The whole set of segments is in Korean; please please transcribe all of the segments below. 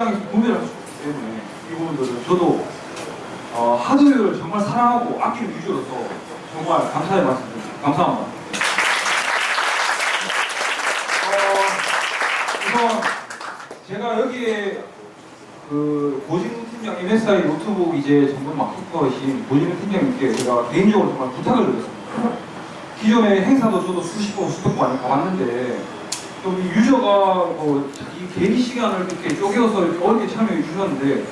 구매를 할 수 있기 때문에 이 부분들은 저도 하드웨어를 정말 사랑하고 아끼는 유저로서 정말 감사의 말씀드립니다. 감사합니다. 우선 제가 여기에 그 고진우 팀장 MSI 노트북 이제 전문 마케터이신 고진우 팀장님께 제가 개인적으로 정말 부탁을 드렸습니다. 기존의 행사도 저도 수십 번, 수백 번 가봤는데 좀 유저가 자기 개인 시간을 이렇게 쪼개서 이렇게 어렵게 참여해 주셨는데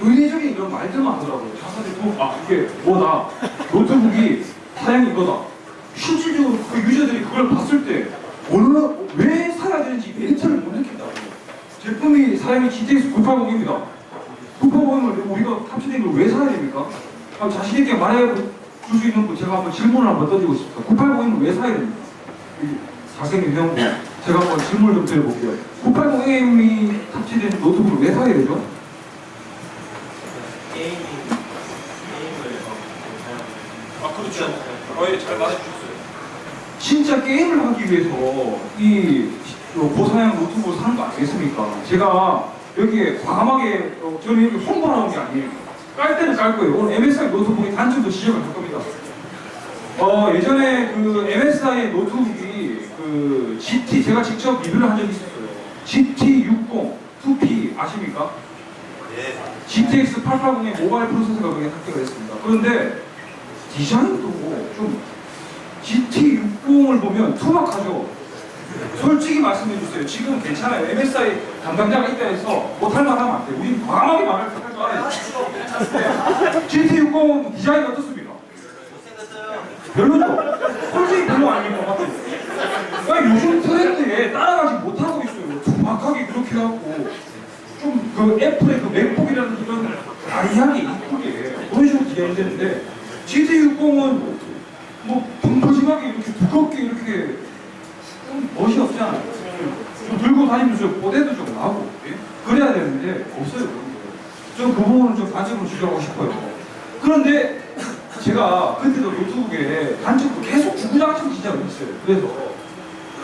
의례적인 이런 말들만 하더라고요. 자사들 이게 뭐다, 노트북이 사양이 이거다. 실질적으로 그 유저들이 그걸 봤을 때 왜 사야 되는지 메리트를 못 느낀다고. 제품이 사양이 GTX 980입니다. 980을 우리가 탑재된 걸 왜 사야 됩니까? 자신 있게 말해 줄 수 있는 거 제가 한번 질문을 한번 던지고 싶습니다. 980을 왜 사야 됩니까? 잘생긴 회원분, 제가 한번 질문을 좀 드려볼게요. 980M이 탑재된 노트북을 왜 사야 되죠? 게임을 그렇죠. 잘 말해주셨어요. 진짜 게임을 하기 위해서 이 고사양 노트북을 사는 거 아니겠습니까? 제가 여기에 과감하게 저는 여기 홍보하는 게 아니에요. 깔 때는 깔 거예요. 오늘 MSI 노트북의 단점도 지적을 할 겁니다. 예전에 그 MSI 노트북이 그 GT, 제가 직접 리뷰를 한 적이 있었어요. GT60 2P 아십니까? 네. GTX 880의 모바일 프로세서가 거기에 탑재가 됐습니다. 그런데 디자인도 좀 GT60을 보면 투박하죠. 솔직히 말씀해 주세요. 지금 괜찮아요. MSI 담당자가 있다 해서 못할 만 하면 안 돼요. 우리는 과감하게 말할 줄 알아요. GT60 디자인 어떻습니까? 별로죠? 솔직히 별로 아닙니까? 맞죠? 요즘 트렌드에 따라가지 못하고 있어요. 투박하게 그렇게 하고 좀 그 애플의 그 맥북이라는 이런 아리하게 이쁘게 그런 식으로 디자인되는데 GT60은 뭐 펑퍼짐하게 이렇게 두껍게 이렇게 좀 멋이 없잖아요. 좀 들고 다니면서 뽀대도 좀 나고 그래야 되는데 없어요. 저는 그 부분을 좀 단점으로 지적하고 싶어요. 그런데 제가 그때도 노트북에 단점도 계속 주구장창 지적을 했어요. 그래서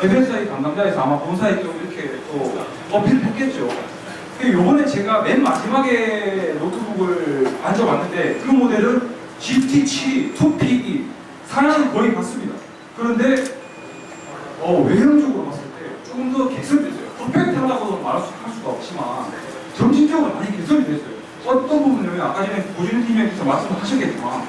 MSI 담당자에서 아마 본사에 좀 이렇게 또 어필했겠죠. 요번에 제가 맨 마지막에 노트북을 만져봤는데 그 모델은 GT7 2PE 사양은 거의 같습니다. 그런데 외형적으로 봤을 때 조금 더 개선됐어요. 퍼펙트하다고도 말할 수가 없지만 점진적으로 많이 개선이 됐어요. 어떤 부분이냐면 아까 전에 고진우 팀장님께서 말씀하셨겠지만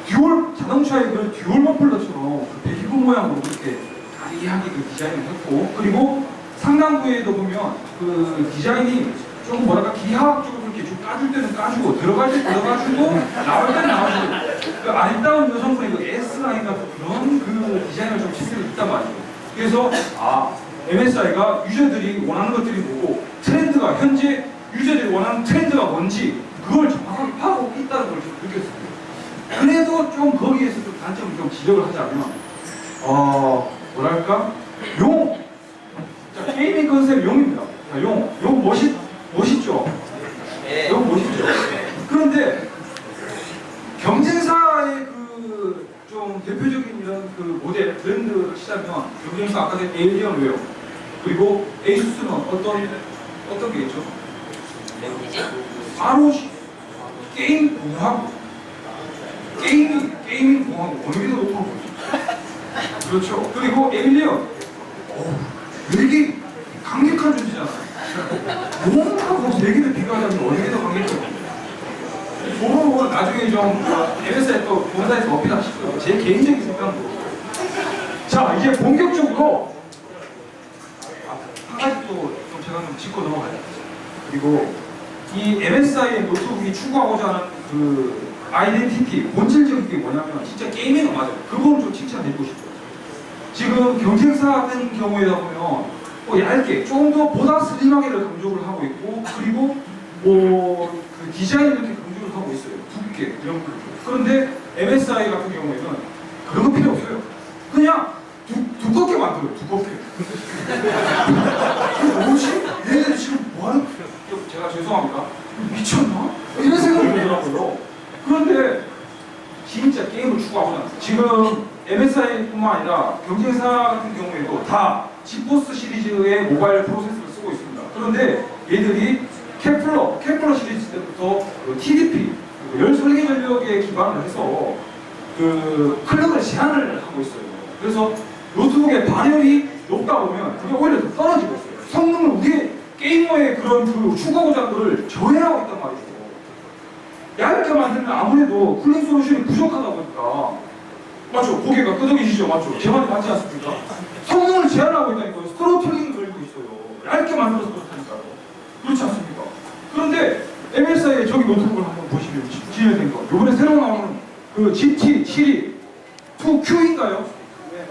듀얼 자동차의 그런 듀얼 머플러처럼 그 배기구 모양으로 이렇게 아리하게 그 디자인을 했고, 그리고 상단부에도 보면 그 디자인이 좀 뭐랄까 기하학적으로 이렇게 좀 까줄 때는 까주고 들어갈 때 들어가주고 나올 때는 나와주고 그 아름다운 여성분의 그 S라인 같은 그런 그 디자인을 좀 체계를 했단 말이에요. 그래서 MSI가 유저들이 원하는 것들이 뭐고 트렌드가 현재 유저들이 원하는 트렌드가 뭔지 그걸 정확하게 파악하고 있다는 걸 좀 느꼈습니다. 그래도 좀 거기에서 좀 단점을 좀 지적을 하자면 뭐랄까 게이밍 컨셉 용입니다. 용 멋있죠? 네. 용 멋있죠? 그런데 경쟁사의 그 좀 대표적인 이런 그 모델 브랜드를 치자면 경쟁사 아까 전 에일리언웨어 그리고 에이수스는 어떤 게 있죠? ROG 게임 공하고 게이밍 공하고 어느 게 더 높은 거죠? 그렇죠. 그리고 에일리언 되게 강력한 존재잖아요. 공하고 세 개를 비교하자면 어느 게 더 강력해요? 그 부분 나중에 좀 MSI 또 본사에서 어필하시고요. 제 개인적인 생각으로. 자, 이제 본격적으로 한 가지 또 좀 제가 좀 짚고 넘어가요. 그리고 이 MSI 노트북이 추구하고자 하는 그 아이덴티티, 본질적인 게 뭐냐면 진짜 게이밍은 맞아요. 그 부분 좀 칭찬해주고 싶어요. 지금 경쟁사 같은 경우에다 보면 얇게, 조금 더 보다 슬림하게를 강조를 하고 있고, 그리고 그 디자인을 이렇게 강조를 하고 있어요. 두껍게, 이런 거. 그런데 MSI 같은 경우에는 그런 거 필요 없어요. 그냥 두껍게 만들어요. 두껍게. 뭐지? 얘네들 지금 뭐하는? 제가 죄송합니다. 미쳤나? 이런 생각이 들더라고요. 그런데 진짜 게임을 추구하고 있어요. 지금 MSI뿐만 아니라 경쟁사 같은 경우에도 다 지포스 시리즈의 모바일 프로세서를 쓰고 있습니다. 그런데 얘들이 케플러 시리즈 때부터 그 TDP, 열 설계 전력에 기반을 해서 그 클럭을 제한을 하고 있어요. 그래서 노트북의 발열이 높다 보면 그게 오히려 더 떨어지고 있어요. 성능을 우리 게이머의 그런 그 추가 고장들을 저해하고 있단 말이죠. 얇게 만들면 아무래도 쿨링 솔루션이 부족하다 보니까 맞죠? 고개가 끄덕이시죠? 맞죠? 제 말이 맞지 않습니까? 성능을 제한하고 있다니까요. 스로틀링을 걸리고 있어요. 얇게 만들어서 그렇다니까요. 그렇지 않습니까? 그런데 MSI의 저기 노트북을 한번 보시면 지어낸 거. 이번에 새로 나오는 그 GT72 2Q인가요?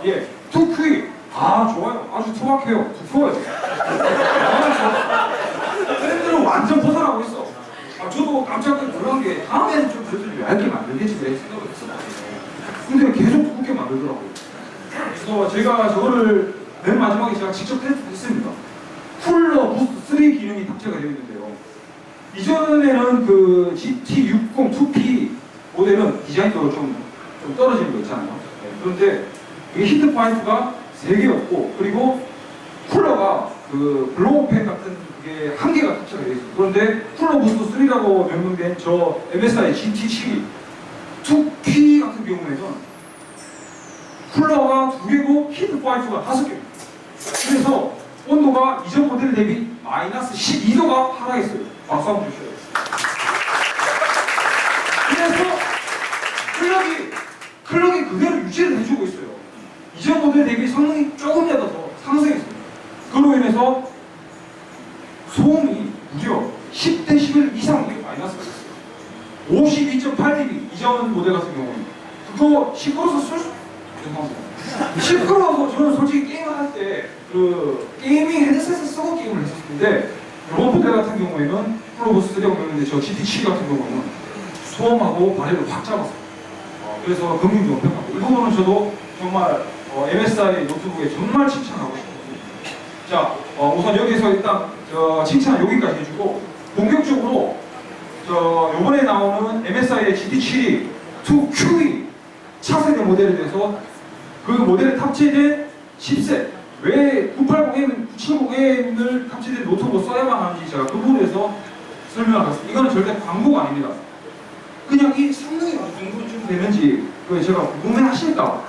예, 2Q. 아, 좋아요. 아주 투박해요. 두꺼워요. 트렌드는 완전 벗어나고 있어. 아, 저도 깜짝 놀란 게 다음에는 좀 그래도 얇게 만들겠지 내 생각을 했었거든요. 근데 계속 두껍게 만들더라고요. 그래서 제가 저거를 맨 마지막에 제가 직접 테스트했습니다. 쿨러 부스트 3 기능이 탑재가 되어 있는데요. 이전에는 그 GT60 2P 모델은 디자인적으로 좀 떨어지는 거 있잖아요. 네, 그런데 이게 히트 파이프가 3개였고, 그리고 쿨러가 그 블로우 팬 같은 게 1개가 탑재가 되어 있어요. 그런데 쿨러 부스트 3라고 명명된 저 MSI GT72 2P 같은 경우에는 쿨러가 2개고 히트 파이프가 5개입니다. 그래서 온도가 이전 모델 대비 마이너스 12도가 하락했어요. 박수 한번 주셔요. 그래서 클럭이 그대로 유지를 해주고 있어요. 이전 모델 대비 성능이 조금이라도 더 상승했습니다. 그로 인해서 소음이 무려 10dB 이상의 마이너스가 있어요. 52.8dB 이전 모델 같은 경우는 그거 시끄러워서 죄송합니다. 시끄러워서 저는 솔직히 게임을 할 때 그 게이밍 헤드셋을 쓰고 게임을 했었는데 이번 모델 같은 경우에는 프로보스 3라고 했는데 저 GT7 같은 경우는 소음하고 발열을 확 잡았어요. 그래서 긍정적으로 평가하고 이 부분은 저도 정말 MSI 노트북에 정말 칭찬하고 싶거든요. 자, 우선 여기서 일단 칭찬 여기까지 해주고 본격적으로 요번에 나오는 MSI의 GT7 2QE 차세대 모델에 대해서 그 모델에 탑재된 칩셋 왜 980M, 970M을 탑재된 노트북을 써야만 하는지 제가 그 부분에서 설명하겠습니다. 이거는 절대 광고가 아닙니다. 그냥 이 성능이 어느 정도쯤 되는지 제가 궁금해하실까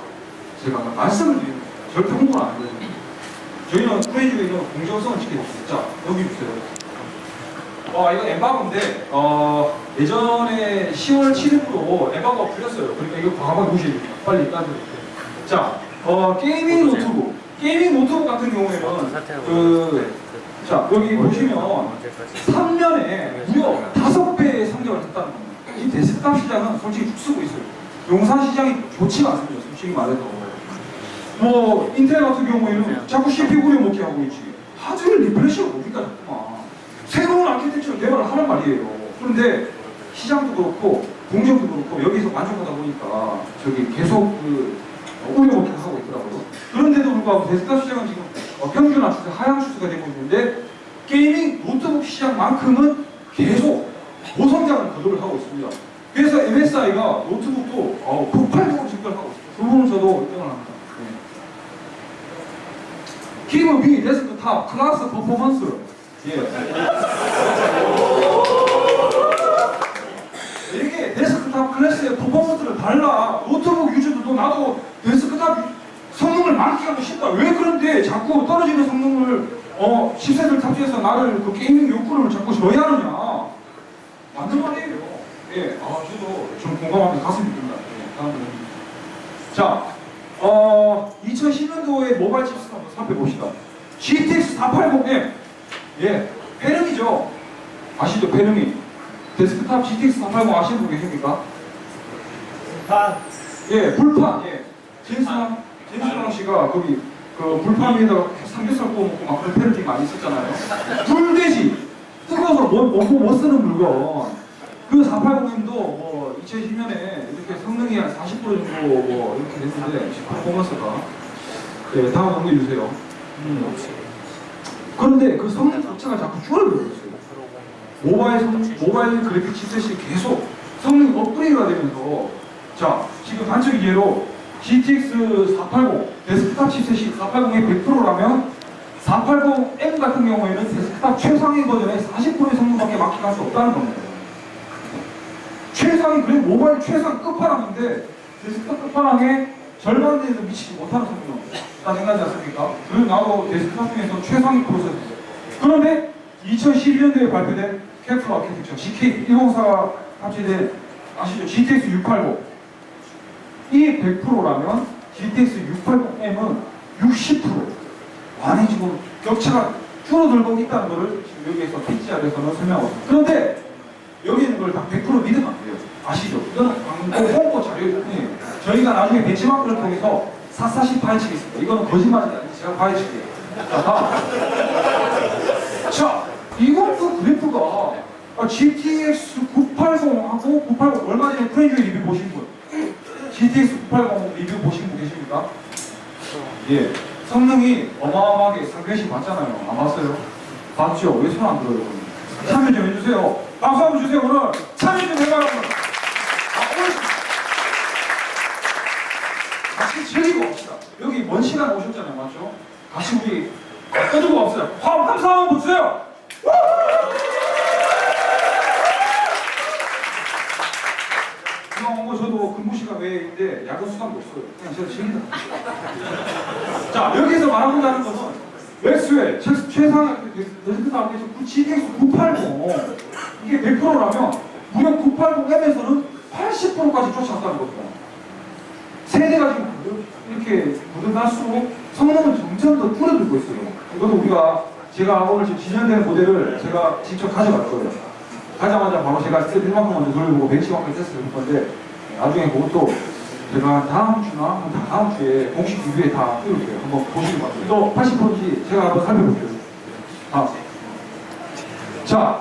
제가 말씀을 드립니다. 절대 홍보는 안 해요. 저희는 프레이즈에는 공정성을 지키겠습니다. 자, 여기 보세요. 이거 엠바고인데 예전에 10월 7일부로 엠바고가 풀렸어요. 그러니까 이거 과감하게 보셔야 됩니다. 빨리 따져주세요. 자, 게이밍 노트북 같은 경우에는 자, 여기 보시면 3년에 무려 5배의 성장을 했다는 겁니다. 이 데스크탑 시장은 솔직히 죽쓰고 있어요. 용산 시장이 좋지가 않습니다. 솔직히 말해서. 뭐 인텔 같은 경우에는 자꾸 CPU 우려먹게 하고 있지. 하드웨어 리프레시가 뭡니까 자꾸만. 새로운 아키텍처를 개발을 하란 말이에요. 그런데 시장도 그렇고 공정도 그렇고 여기서 만족하다 보니까 저기 계속 우려먹게 하고 있더라고요. 그런데도 불구하고 데스크탑 시장은 지금 평균 추세, 하향 추세가 되고 있는데 게이밍 노트북 시장만큼은 계속 고성장을 거듭을 하고 있습니다. 그래서 MSI가 노트북도 폭발적으로 집결하고 있습니다. 그 부분은 저도 인정을 합니다. 키보 B 데스크탑 클래스 퍼포먼스. 이게 데스크탑 클래스의 퍼포먼스를 달라. 노트북 유저들도 나도 데스크탑 성능을 만끽하고 싶다. 왜 그런데 자꾸 떨어지는 성능을 칩셋을 탑재해서 나를 그 게이밍 욕구를 자꾸 저해하느냐. 맞는 말이에요. 예, 저도 좀 공감합니다. 가슴이 듭니다. 예, 다음 분. 자, 2010년도에 모바일 칩셋 한번 살펴봅시다. GTX 480M. 예, 페르미죠. 아시죠? 페르미. 데스크탑 GTX 480 아시는 분 계십니까? 불판. 예, 불판. 예. 제인스랑 씨가 거기 그 불판 위에다가 삼겹살 구워 먹고 막 그런 패러디 많이 있었잖아요. 불돼지. 뜨거워서 못 쓰는 물건. 그 480M도 뭐 2010년에 이렇게 성능이 한 40% 정도 뭐 이렇게 됐는데 퍼포먼스가. 네, 다음 넘겨주세요. 그런데 그 성능 자체가 자꾸 줄어들고 있어요. 모바일 그래픽 칩셋이 계속 성능이 업그레이드가 되면서 자, 지금 단적인 예로 GTX 480 데스크탑 칩셋이 480이 100%라면 480M 같은 경우에는 데스크탑 최상위 버전의 40%의 성능밖에 막히가 할 수 없다는 겁니다. 최상위, 그리고 모바일 최상 끝판왕인데 데스크탑 끝판왕에 절반 내에도 미치지 못하는 성능 짜증나지 않습니까? 그리고 나도 데스크탑 중에서 최상위 프로세서입니다. 그런데 2012년도에 발표된 캡슐 아키텍처 GK104가 합체된 아시죠? GTX 680 이 100%라면 GTX 680M은 60% 많이 지금 격차가 줄어들고 있다는 것을 지금 여기에서 PGR에서는 설명하고 있습니다. 그런데 여기 있는 걸 다 100% 믿으면 안 돼요. 아시죠? 이거는 광고 홍보 자료예요. 저희가 나중에 벤치마크를 통해서 샅샅이 파헤치겠습니다. 이거는 거짓말이 아니지 제가 파헤칠게요. 자, 이건 그 그래프가 GTX 980하고 980 얼마 전에 프렌즈의 리뷰 보신 분? GTX 980 리뷰 보신 분 계십니까? 예. 성능이 어마어마하게 상대시 봤잖아요. 안 봤어요? 봤죠? 왜 손 안 들어요? 참여 좀 해주세요. 박수 한번 주세요. 오늘 참여 좀 해봐요. 오늘 같이 즐기고 갑시다. 여기 먼 시간 오셨잖아요. 맞죠? 같이 우리 떠들고 갑시다. 함사 한번 보세요. 이거 저도 근무 시간 외인데 야근 수당도 없어요. 그냥 제가 즐긴다. 자, 여기서 말하고자 하는 것은 맥스웰 최상 데스크탑 GTX 980 이게 100%라면 무려 980M에서는 80%까지 쫓아갔다는 겁니다. 세대가 지금 이렇게 거듭날수록 성능은 점점 더 줄어들고 있어요. 이것도 제가 오늘 지금 지정된 모델을 제가 직접 가져갈 거예요. 가자마자 바로 제가 세트만큼 먼저 돌려보고 벤치마크를 테스트를 할 건데 나중에 그것도 제가 다음 주나 다음 주에 공식 리뷰에 다 띄울게요. 한번 보시기 바랍니다. 이거 80%인지 제가 한번 살펴볼게요. 자,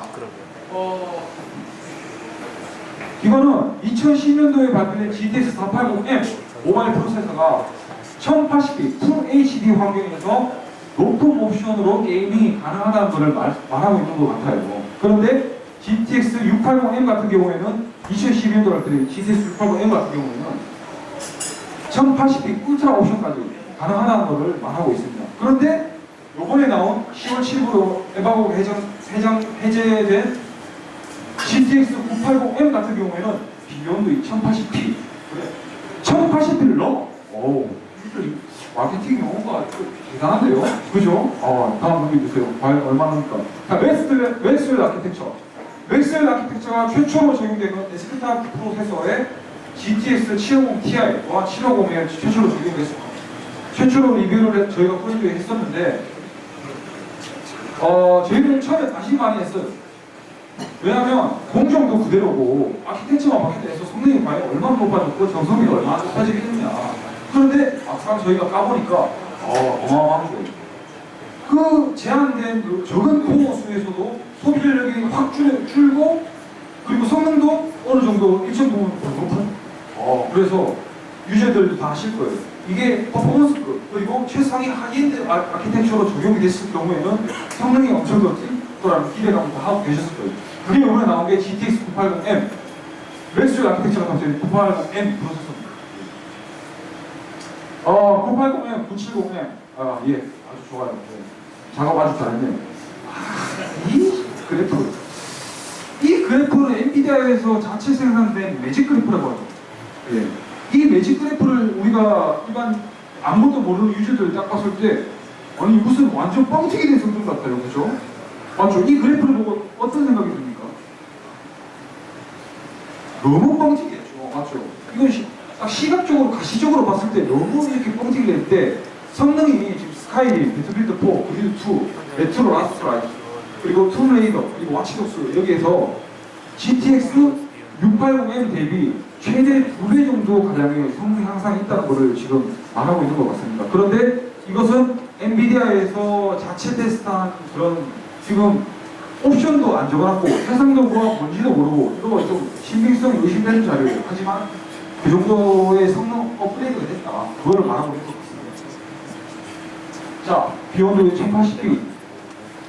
이거는 2010년도에 발표된 GTX 480M 모바일 프로세서가 1080p 풀 HD 환경에서 높은 옵션으로 게이밍이 가능하다는 것을 말하고 있는 것 같아요. 그런데 GTX 680M 같은 경우에는 2012년도 발표된 GTX 680M 같은 경우에는 1080p 울트라 옵션까지 가능하다는 것을 말하고 있습니다. 그런데 요번에 나온 10월 7일로 에바고 해제된 GTX 980M 같은 경우에는 비욘드 1080p 1080p를 넣어. 오, 마케팅 용어가 대단한데요? 그죠? 다음 넘겨주세요. 과연 얼마나입니까? 자, 맥스웰 아키텍처. 맥스웰 아키텍처가 최초로 적용되는 데스크탑 프로세서에 GTX 750 Ti와 750에 최초로 적용됐습니다. 최초로 리뷰를 저희가 프로젝트에 했었는데 저희는 처음에 관심 많이 했어요. 왜냐하면 공정도 그대로고 아키텍처만 바뀌어서 성능이 과연 얼마나 높아졌고 정성이 얼마나 높아지겠느냐. 그런데 막상 저희가 까보니까 어마어마한 거예요. 그 제한된 적은 코어 수에서도 소비 전력이 확 줄고 그리고 성능도 어느 정도 일정 부분 더 높은 그래서 유저들도 다 하실 거예요. 이게 퍼포먼스급 그리고 최상위 하이엔드 아키텍처로 적용이 됐을 경우에는 성능이 엄청 높은 거라는 기대감도 하고 계셨을 거예요. 그게 이번에 나온 게 GTX 980M 맥스웰 아키텍처가 갑자기 980M 프로세서입니다. 980M, 970M 예, 아주 좋아요. 네. 작업 아주 잘했네요. 이 그래프는 엔비디아에서 자체 생산된 매직 그래프라고 하죠. 예. 이 매직 그래프를 우리가 일반 아무것도 모르는 유저들 딱 봤을 때 아니 무슨 완전 뻥튀기 된 성능 같아요. 그죠? 맞죠? 이 그래프를 보고 어떤 생각이 듭니까? 너무 뻥튀기했죠. 맞죠? 이건 딱 시각적으로 가시적으로 봤을 때 너무 이렇게 뻥튀기 될 때 성능이 지금 스카이림, 배틀필드 4, 그리드 2, 레트로 라스트라이트 그리고 툼레이더 그리고 와치독스 여기에서 GTX 680M 대비 최대 2배 정도 가량의 성능 향상이 있다는 것을 지금 말하고 있는 것 같습니다. 그런데 이것은 엔비디아에서 자체 테스트한 그런 지금 옵션도 안 적어놨고 해상도 뭐가 뭔지도 모르고 이거 좀 신빙성이 의심되는 자료예요. 하지만 그 정도의 성능 업그레이드가 됐다. 그걸 말하고 있는 것 같습니다. 자, 비욘드 1080p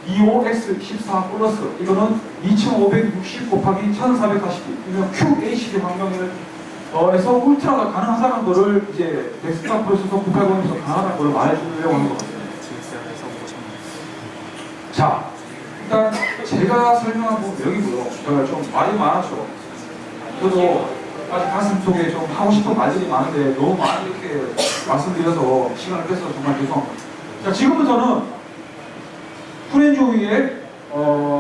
25X14 플러스 이거는 2560 곱하기 1440p 이건 QHD 환경에서 울트라가 가능하다는 거를 이제 데스크탑 프로세서 980에서 가능하다는 걸 말해주려고 하는 것 같아요. 자, 일단 제가 설명한 부분 여기고요. 제가 좀 말이 많았죠. 저도 아직 가슴 속에 좀 하고 싶은 말들이 많은데 너무 많이 이렇게 말씀드려서 시간을 뺏어서 정말 죄송합니다. 자, 지금부터는 프렌조이의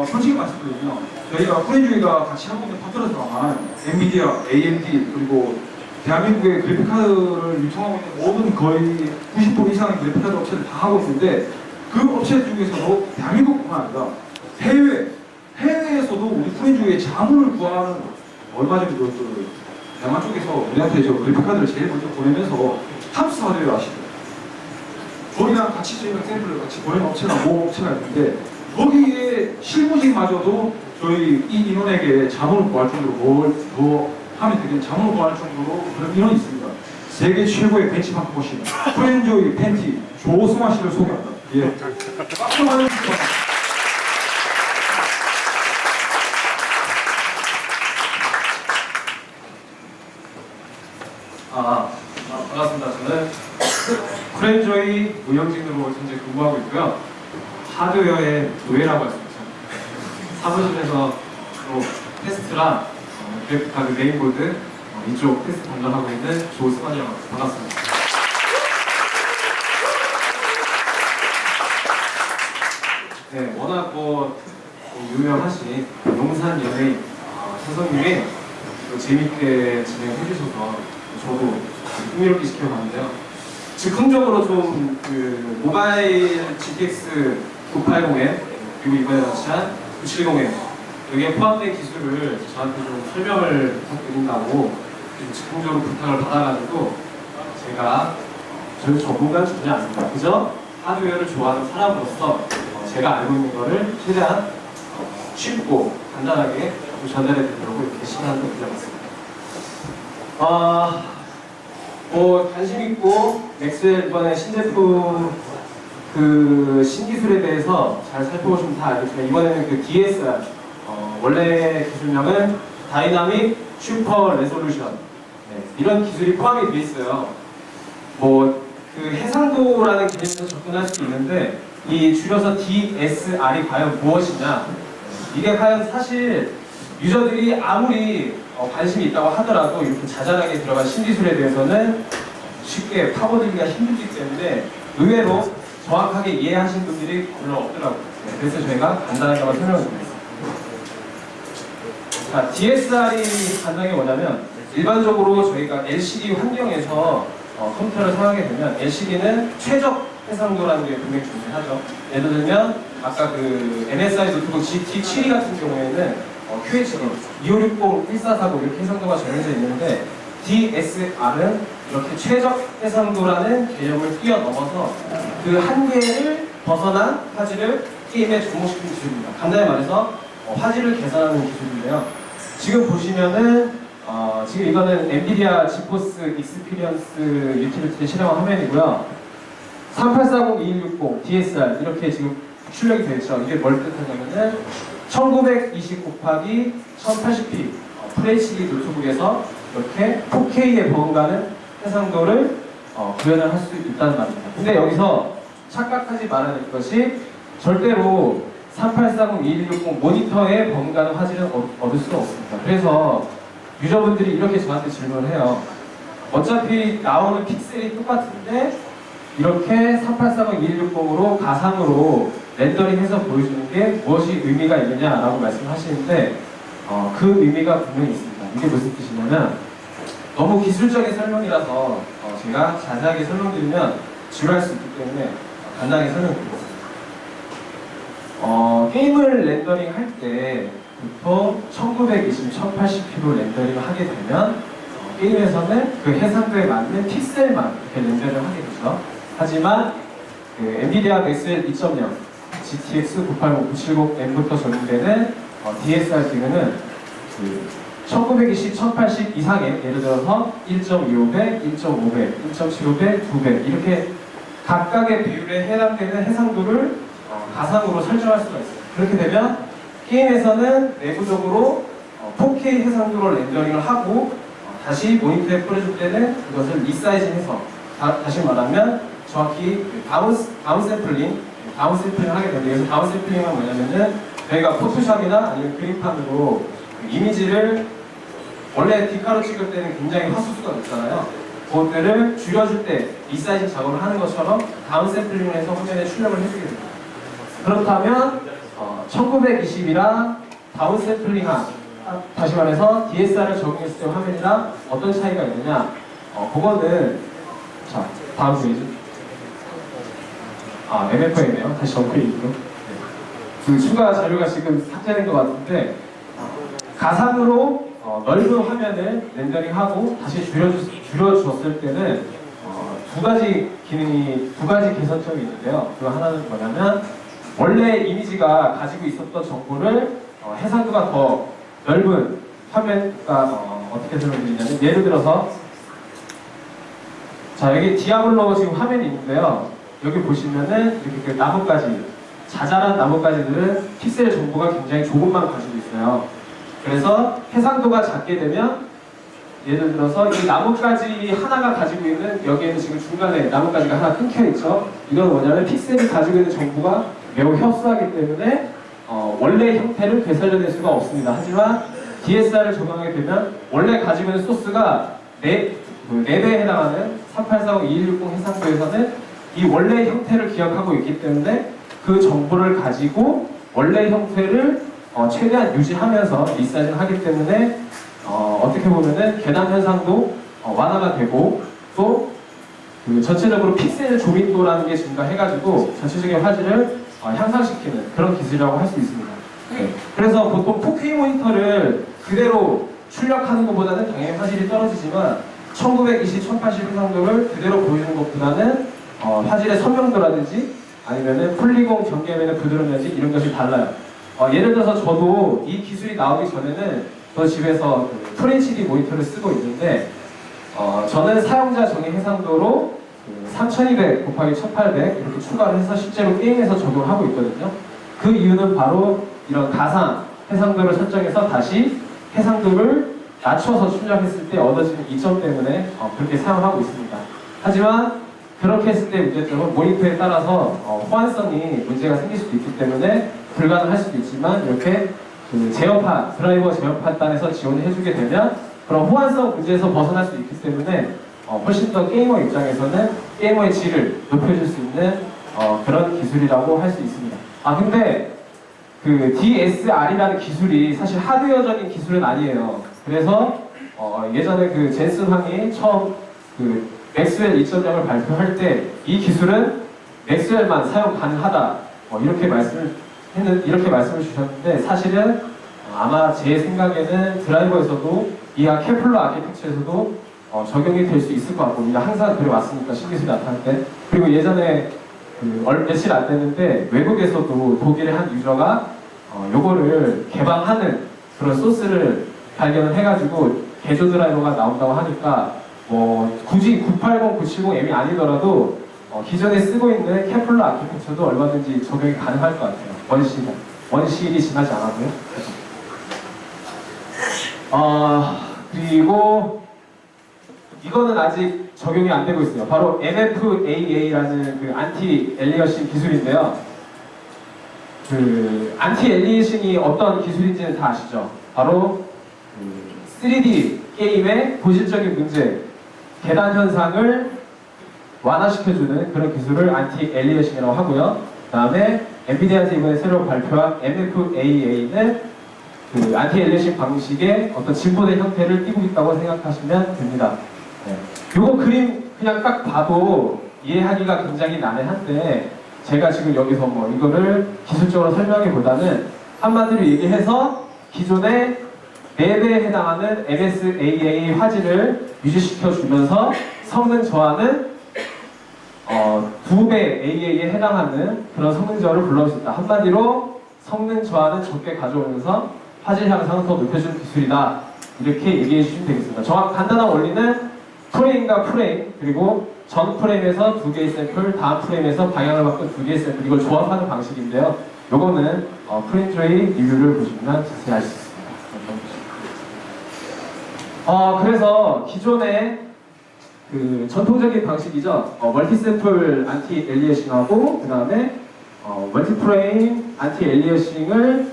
솔직히 말씀드리면 저희가 프렌조이가 같이 한 번에 파트너가 많아요. 엔비디아, AMD 그리고 대한민국의 그래픽카드를 유통하고 있는 모든 거의 90% 이상의 그래픽카드 업체들 다 하고 있는데 그 업체 중에서도 대한민국뿐만 아니라 해외에서도 우리 프렌조이의 자문을 구하는 얼마 전에 그 대만 쪽에서 우리한테 저 그래픽카드를 제일 먼저 보내면서 탑스타들을 아시죠? 저희랑 같이 저희가 샘플을 같이 보내는 업체가 모 업체가 있는데 거기에 실무진마저도 저희 이 인원에게 자문을 구할 정도로 뭘 더 하면 되겠는 자문을 구할 정도로 그런 인원이 있습니다. 세계 최고의 벤치마크 머신 프렌조이 팬티 조승환 씨를 소개합니다. 예. 박수 한번 주세요. 반갑습니다. 저는 프렌조이 무용진으로 현재 근무하고 있고요. 하드웨어의 노예라고 할 수 있죠. 사무실에서 또 테스트랑 그래픽카드 메인보드 이쪽 테스트 담당하고 있는 조승환이라고 합니다. 반갑습니다. 네, 워낙 유명하신 용산 연예인 선생님이 재밌게 진행해 주셔서 저도 흥미롭게 지켜봤는데요. 즉흥적으로 좀 그 모바일 GTX 980M 그리고 이번에 런치한 970M 여기에 포함된 기술을 저한테 좀 설명을 부탁드린다고 좀 즉흥적으로 부탁을 받아가지고 저희 전문가는 전혀 아닙니다. 그저 하드웨어를 좋아하는 사람으로서 제가 알고 있는 거를 최대한 쉽고 간단하게 전달해 드리려고 이렇게 시간을 드려봤습니다. 관심 있고 맥스웰 이번에 신제품 그 신기술에 대해서 잘 살펴보시면 다 알겠지만 이번에는 그 DSR 원래 기술명은 다이나믹 슈퍼 레솔루션 이런 기술이 포함이 되어 있어요. 그 해상도라는 개념에서 접근할 수도 있는데 이 줄여서 DSR이 과연 무엇이냐 이게 과연 사실 유저들이 아무리 관심이 있다고 하더라도 이렇게 자잘하게 들어간 신기술에 대해서는 쉽게 파고들기가 힘들기 때문에 의외로 정확하게 이해하신 분들이 별로 없더라고요. 그래서 저희가 간단하게만 설명을 드리겠습니다. 자, DSR이 간단하게 뭐냐면 일반적으로 저희가 LCD 환경에서 컴퓨터를 사용하게 되면 LCD는 최적 해상도라는 게 분명히 존재하죠. 예를 들면 아까 그 MSI 노트북 GT72 같은 경우에는 QHD 2560, 1440 이렇게 해상도가 정해져 있는데 DSR은 이렇게 최적 해상도라는 개념을 뛰어넘어서 그 한계를 벗어난 화질을 게임에 접목시키는 기술입니다. 간단히 말해서 화질을 개선하는 기술인데요. 지금 보시면은 지금 이거는 엔비디아 지포스 익스피리언스 유틸리티 실행한 화면이고요. 3840-2160 DSR 이렇게 지금 출력이 되어 있죠. 이게 뭘 뜻하냐면은 1920 곱하기 1080p FHD 노트북에서 이렇게 4K에 버금가는 해상도를 구현을 할 수 있다는 말입니다. 근데 여기서 착각하지 말아야 될 것이 절대로 3840-2160 모니터에 버금가는 화질은 얻을 수가 없습니다. 그래서 유저분들이 이렇게 저한테 질문을 해요. 어차피 나오는 픽셀이 똑같은데 이렇게 3840-2160으로 가상으로 렌더링해서 보여주는 게 무엇이 의미가 있느냐라고 말씀하시는데 그 의미가 분명히 있습니다. 이게 무슨 뜻이냐면 너무 기술적인 설명이라서 제가 자세하게 설명드리면 지루할 수 있기 때문에 간단하게 설명드리겠습니다. 게임을 렌더링 할 때 보통 1920, 1080p로 렌더링을 하게 되면 게임에서는 그 해상도에 맞는 픽셀만 이렇게 렌더링을 하게 되죠. 하지만 그 엔비디아 맥스웰 2.0 GTX 980, 970M부터 적용되는 DSR 기능은 그 1920, 1080 이상의 예를 들어서 1.25배, 1.5배, 1.75배, 2배 이렇게 각각의 비율에 해당되는 해상도를 가상으로 설정할 수가 있어요. 그렇게 되면 게임에서는 내부적으로 4K 해상도로 렌더링을 하고 다시 모니터에 뿌려줄 때는 그것을 리사이징해서 다시 말하면 정확히 다운 샘플링 다운샘플링을 하게 됩니다. 그래서 다운샘플링은 뭐냐면은 저희가 포토샵이나 아니면 그림판으로 그 이미지를 원래 디카로 찍을 때는 굉장히 화소수가 높잖아요. 그것들을 줄여줄 때 리사이징 작업을 하는 것처럼 다운샘플링을 해서 화면에 출력을 해주게 됩니다. 그렇다면 1920이랑 다운샘플링한, 다시 말해서 DSR을 적용했을 때 화면이랑 어떤 차이가 있느냐, 그거는 자 다음 페이지. MFA네요. 다시 전 페이지로. 그 추가 자료가 지금 삭제된 것 같은데, 가상으로 넓은 화면을 렌더링하고 다시 줄여주었을 때는 두 가지 개선점이 있는데요. 그 하나는 뭐냐면, 원래 이미지가 가지고 있었던 정보를 해상도가 더 넓은 화면과 어떻게 설명드리냐면, 예를 들어서 자, 여기 디아블로 지금 화면이 있는데요. 여기 보시면은 이렇게 그 나뭇가지, 자잘한 나뭇가지들은 픽셀 정보가 굉장히 조금만 가지고 있어요. 그래서 해상도가 작게 되면, 예를 들어서 이 나뭇가지 하나가 가지고 있는, 여기에는 지금 중간에 나뭇가지가 하나 끊겨 있죠. 이건 뭐냐면 픽셀이 가지고 있는 정보가 매우 협소하기 때문에 원래 형태를 되살려낼 수가 없습니다. 하지만 DSR을 적용하게 되면 원래 가지고 있는 소스가 4배에 해당하는 3840-2160 해상도에서는 이 원래 형태를 기억하고 있기 때문에 그 정보를 가지고 원래 형태를 최대한 유지하면서 리사이징을 하기 때문에 어떻게 보면은 계단 현상도 완화가 되고, 또 그 전체적으로 픽셀 조밀도라는 게 증가해가지고 전체적인 화질을 향상시키는 그런 기술이라고 할 수 있습니다. 네. 그래서 보통 4K 모니터를 그대로 출력하는 것보다는 당연히 화질이 떨어지지만 1920, 1080 해상도를 그대로 보여주는 것보다는 화질의 선명도라든지 아니면은 폴리곤 경계면의 부드러움이라든지 이런 것이 달라요. 예를 들어서 저도 이 기술이 나오기 전에는 저 집에서 FHD 모니터를 쓰고 있는데, 저는 사용자 정의 해상도로 3200 곱하기 1800 이렇게 추가를 해서 실제로 게임에서 적용을 하고 있거든요. 그 이유는 바로 이런 가상 해상도를 설정해서 다시 해상도를 낮춰서 출력했을 때 얻어지는 이점 때문에 그렇게 사용하고 있습니다. 하지만 그렇게 했을 때 문제점은 모니터에 따라서 호환성이 문제가 생길 수도 있기 때문에 불가능할 수도 있지만, 이렇게 그 제어판, 드라이버 제어판 단에서 지원을 해주게 되면 그런 호환성 문제에서 벗어날 수 있기 때문에 훨씬 더 게이머 입장에서는 게이머의 질을 높여줄 수 있는 그런 기술이라고 할 수 있습니다. 근데 그 DSR이라는 기술이 사실 하드웨어적인 기술은 아니에요. 그래서 예전에 그 젠슨 황이 처음 그 맥스웰 2.0을 발표할 때 이 기술은 맥스웰만 사용 가능하다, 이렇게 말씀을 주셨는데, 사실은 아마 제 생각에는 드라이버에서도 이하 케플러 아키텍처에서도 적용이 될 수 있을 것 같고, 우리가 항상 그래왔으니까 신기술이 나타날 때. 그리고 예전에 며칠 안 됐는데 외국에서도 독일의 한 유저가 요거를 개방하는 그런 소스를 발견을 해가지고 개조 드라이버가 나온다고 하니까, 굳이 980, 970M이 아니더라도 기존에 쓰고 있는 케플러 아키텍처도 얼마든지 적용이 가능할 것 같아요. 원시일이 지나지 않아도요. 그리고 이거는 아직 적용이 안 되고 있어요. 바로 MFAA라는 그 안티 엘리어싱 기술인데요. 그 안티 엘리어싱이 어떤 기술인지는 다 아시죠? 바로 3D 게임의 본질적인 문제, 계단 현상을 완화시켜주는 그런 기술을 안티 엘리어싱이라고 하고요. 그 다음에 엔비디아에서 이번에 새로 발표한 MFAA는 그 안티 엘리어싱 방식의 어떤 진보된 형태를 띠고 있다고 생각하시면 됩니다. 네. 요거 그림 그냥 딱 봐도 이해하기가 굉장히 난해한데, 제가 지금 여기서 이거를 기술적으로 설명하기보다는 한마디로 얘기해서 기존의 4배에 해당하는 MSAA 화질을 유지시켜주면서 성능 저하는 2배 AA에 해당하는 그런 성능 저하를 불러올 수 있다. 한마디로 성능 저하는 적게 가져오면서 화질 향상을 더 높여주는 기술이다. 이렇게 얘기해 주시면 되겠습니다. 간단한 원리는 프레임과 프레임, 그리고 전 프레임에서 2개의 샘플, 다음 프레임에서 방향을 바꾼 2개의 샘플, 이걸 조합하는 방식인데요. 요거는 프레임트레이 리뷰를 보시면 자세히 알 수 있습니다. 그래서 기존의 그 전통적인 방식이죠. 멀티 샘플 안티 엘리에이션하고, 그 다음에 멀티프레임 안티 엘리어싱을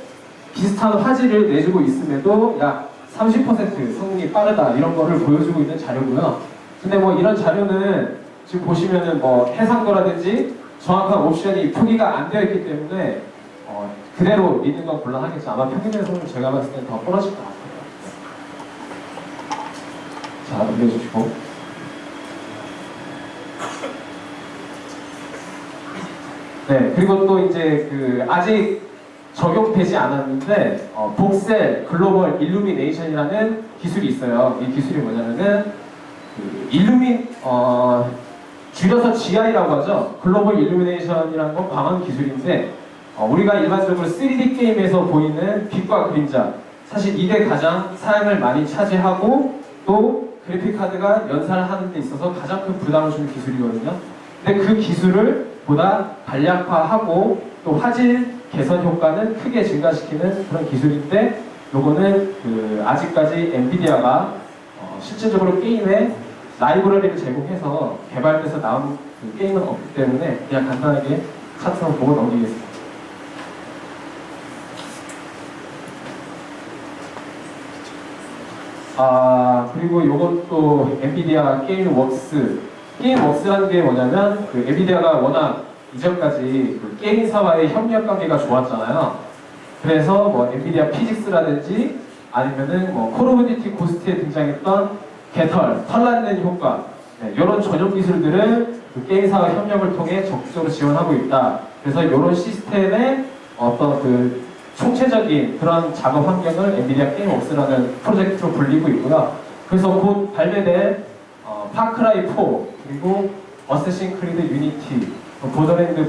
비슷한 화질을 내주고 있음에도 약 30% 성능이 빠르다 이런 거를 보여주고 있는 자료고요. 근데 뭐 이런 자료는 지금 보시면은 뭐 해상도라든지 정확한 옵션이 표기가 안 되어 있기 때문에 그대로 믿는 건 곤란하겠죠. 아마 평균에서는 제가 봤을 때는 더 떨어질 것 같아요. 자, 넘겨주시고. 네, 그리고 또 이제 아직 적용되지 않았는데 복셀 글로벌 일루미네이션이라는 기술이 있어요. 이 기술이 뭐냐면은 줄여서 GI라고 하죠. 글로벌 일루미네이션이라는 건 광원 기술인데 우리가 일반적으로 3D 게임에서 보이는 빛과 그림자 사실 이게 가장 사양을 많이 차지하고 또 그래픽 카드가 연산하는 데 있어서 가장 큰 부담을 주는 기술이거든요. 근데 그 기술을 보다 간략화하고 또 화질 개선 효과는 크게 증가시키는 그런 기술인데 요거는 아직까지 엔비디아가 실질적으로 게임에 라이브러리를 제공해서 개발돼서 나온 게임은 없기 때문에 그냥 간단하게 차트로 보고 넘기겠습니다. 그리고 요것도 엔비디아 게임웍스라는 게 뭐냐면 엔비디아가 워낙 이전까지 게임사와의 협력 관계가 좋았잖아요. 그래서 뭐 엔비디아 피직스라든지 아니면은 콜 오브 듀티 고스트에 등장했던 털 낳는 효과 이런 전용 기술들을 게임사와 협력을 통해 적극적으로 지원하고 있다. 그래서 이런 시스템의 어떤 총체적인 그런 작업 환경을 엔비디아 게임웍스라는 프로젝트로 불리고 있고요. 그래서 곧 발매될 파크라이 4 그리고 어쌔신 크리드 유니티, 보더랜드